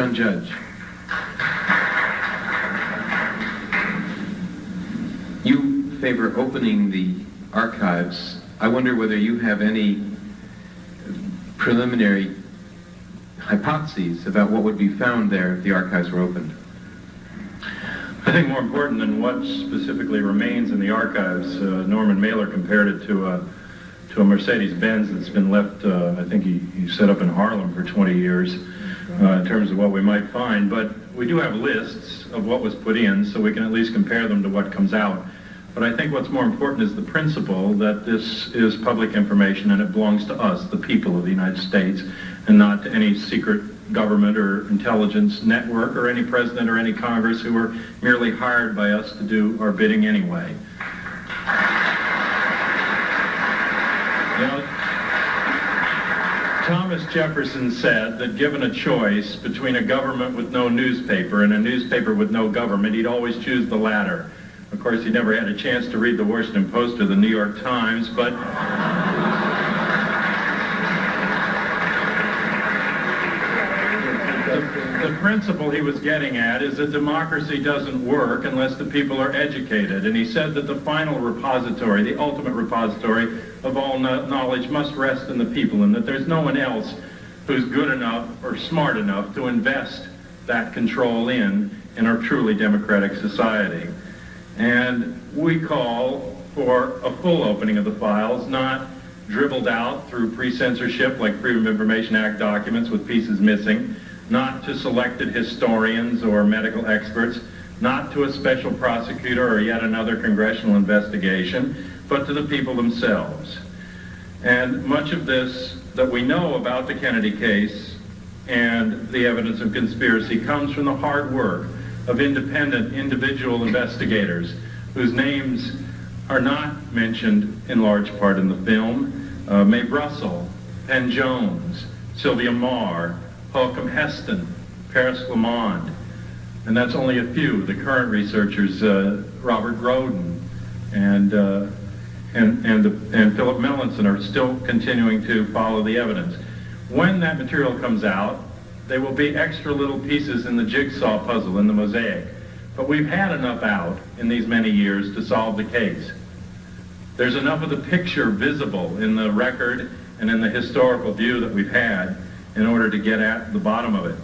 John Judge. You favor opening the archives. I wonder whether you have any preliminary hypotheses about what would be found there if the archives were opened. I think more important than what specifically remains in the archives, Norman Mailer compared it to a Mercedes-Benz that's been left, I think he set up in Harlem for 20 years in terms of what we might find. But we do have lists of what was put in, so we can at least compare them to what comes out. But I think what's more important is the principle that this is public information and it belongs to us, the people of the United States, and not to any secret government or intelligence network or any president or any Congress who were merely hired by us to do our bidding anyway. You know, Thomas Jefferson said that given a choice between a government with no newspaper and a newspaper with no government, he'd always choose the latter. Of course, he never had a chance to read the Washington Post or the New York Times, but the principle he was getting at is that democracy doesn't work unless the people are educated. And he said that the final repository, the ultimate repository of all knowledge must rest in the people, and that there's no one else who's good enough or smart enough to invest that control in our truly democratic society. And we call for a full opening of the files, not dribbled out through pre-censorship like Freedom of Information Act documents with pieces missing, not to selected historians or medical experts, not to a special prosecutor or yet another congressional investigation, but to the people themselves. And much of this that we know about the Kennedy case and the evidence of conspiracy comes from the hard work of independent individual investigators whose names are not mentioned in large part in the film. Mae Russell, Penn Jones, Sylvia Marr, Holcomb Heston, Paris Lamond, and that's only a few. The current researchers, Robert Groden and Philip Melanson, are still continuing to follow the evidence. When that material comes out, there will be extra little pieces in the jigsaw puzzle, in the mosaic. But we've had enough out in these many years to solve the case. There's enough of the picture visible in the record and in the historical view that we've had in order to get at the bottom of it.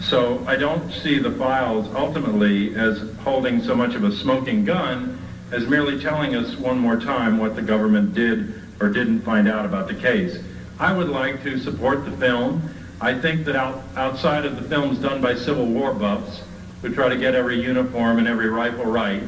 So I don't see the files ultimately as holding so much of a smoking gun as merely telling us one more time what the government did or didn't find out about the case. I would like to support the film. I think that outside of the films done by Civil War buffs, who try to get every uniform and every rifle right,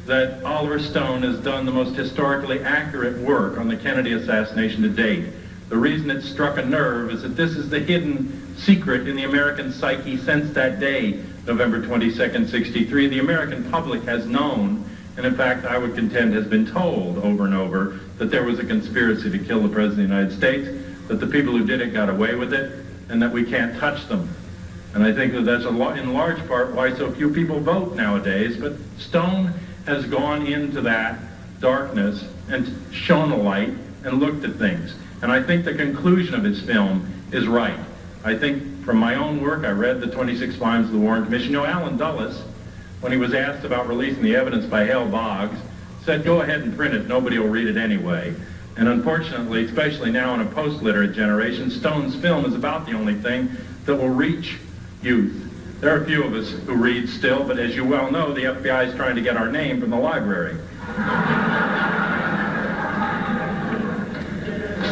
that Oliver Stone has done the most historically accurate work on the Kennedy assassination to date. The reason it struck a nerve is that this is the hidden secret in the American psyche since that day, November 22nd, 63. The American public has known, and in fact I would contend has been told over and over, that there was a conspiracy to kill the President of the United States, that the people who did it got away with it, and that we can't touch them. And I think that that's in large part why so few people vote nowadays. But Stone has gone into that darkness and shone a light and looked at things. And I think the conclusion of his film is right. I think from my own work, I read the 26 volumes of the Warren Commission. You know, Allen Dulles, when he was asked about releasing the evidence by Hale Boggs, said, go ahead and print it, nobody will read it anyway. And unfortunately, especially now in a post-literate generation, Stone's film is about the only thing that will reach youth. There are a few of us who read still, but as you well know, the FBI is trying to get our name from the library.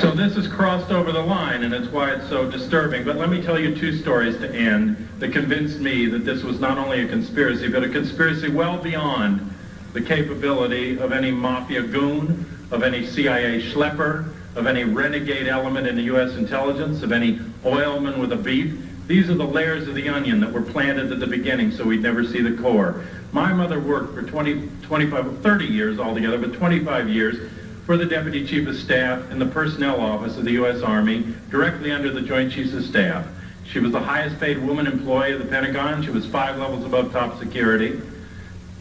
So this has crossed over the line, and it's why it's so disturbing. But let me tell you two stories to end that convinced me that this was not only a conspiracy, but a conspiracy well beyond the capability of any mafia goon, of any CIA schlepper, of any renegade element in the U.S. intelligence, of any oilman with a beef. These are the layers of the onion that were planted at the beginning so we'd never see the core. My mother worked for 30 years altogether, but 25 years for the Deputy Chief of Staff in the Personnel Office of the U.S. Army, directly under the Joint Chiefs of Staff. She was the highest paid woman employee of the Pentagon. She was 5 levels above top security.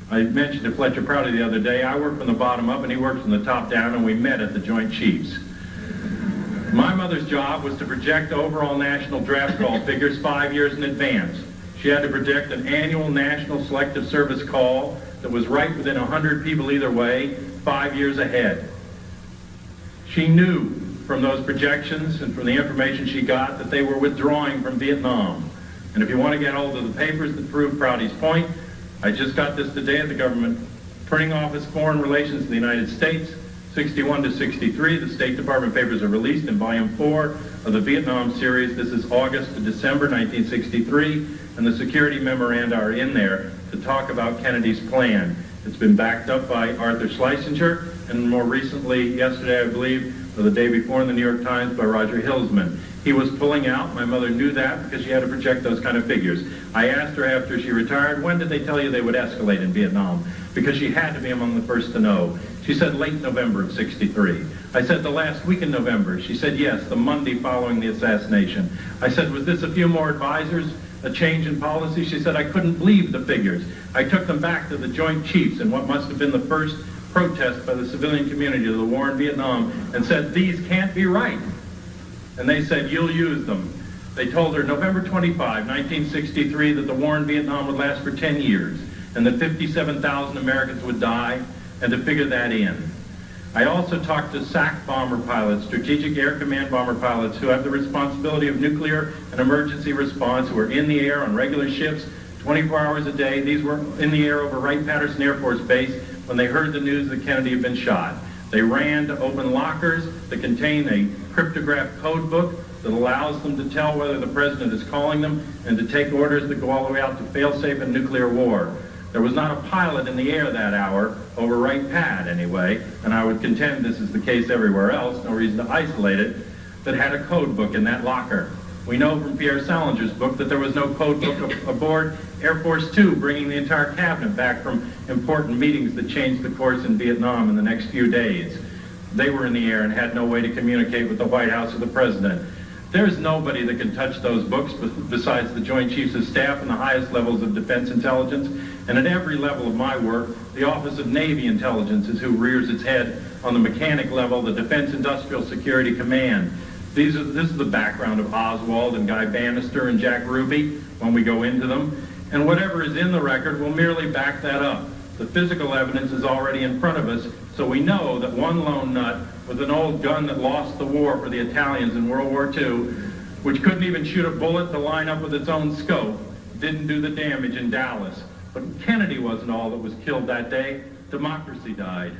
I mentioned to Fletcher Prouty the other day, I worked from the bottom up and he worked from the top down, and we met at the Joint Chiefs. My mother's job was to project overall national draft call figures 5 years in advance. She had to predict an annual national selective service call that was right within 100 people either way, 5 years ahead. She knew from those projections and from the information she got that they were withdrawing from Vietnam. And if you want to get hold of the papers that prove Prouty's point, I just got this today at the government printing office, Foreign Relations of the United States, 61 to 63. The State Department papers are released in Volume 4 of the Vietnam series. This is August to December 1963, and the security memoranda are in there to talk about Kennedy's plan. It's been backed up by Arthur Schlesinger, and more recently, yesterday I believe, or the day before in the New York Times, by Roger Hilsman. He was pulling out. My mother knew that because she had to project those kind of figures. I asked her after she retired, when did they tell you they would escalate in Vietnam? Because she had to be among the first to know. She said late November of '63. I said the last week in November. She said yes, the Monday following the assassination. I said, was this a few more advisors, a change in policy? She said, I couldn't believe the figures. I took them back to the Joint Chiefs in what must have been the first protest by the civilian community of the war in Vietnam and said, these can't be right. And they said, you'll use them. They told her November 25, 1963, that the war in Vietnam would last for 10 years and that 57,000 Americans would die, and to figure that in. I also talked to SAC bomber pilots, Strategic Air Command bomber pilots, who have the responsibility of nuclear and emergency response, who are in the air on regular shifts 24 hours a day. These were in the air over Wright-Patterson Air Force Base when they heard the news that Kennedy had been shot. They ran to open lockers that contain a cryptographed code book that allows them to tell whether the president is calling them and to take orders that go all the way out to fail-safe and nuclear war. There was not a pilot in the air that hour, over Wright-Pat anyway, and I would contend this is the case everywhere else, no reason to isolate it, that had a code book in that locker. We know from Pierre Salinger's book that there was no code book aboard Air Force Two, bringing the entire cabinet back from important meetings that changed the course in Vietnam in the next few days. They were in the air and had no way to communicate with the White House or the president. There's nobody that can touch those books besides the Joint Chiefs of Staff and the highest levels of defense intelligence. And at every level of my work, the Office of Navy Intelligence is who rears its head on the mechanic level, the Defense Industrial Security Command. This is the background of Oswald and Guy Bannister and Jack Ruby when we go into them. And whatever is in the record will merely back that up. The physical evidence is already in front of us, so we know that one lone nut with an old gun that lost the war for the Italians in World War II, which couldn't even shoot a bullet to line up with its own scope, didn't do the damage in Dallas. But Kennedy wasn't all that was killed that day. Democracy died.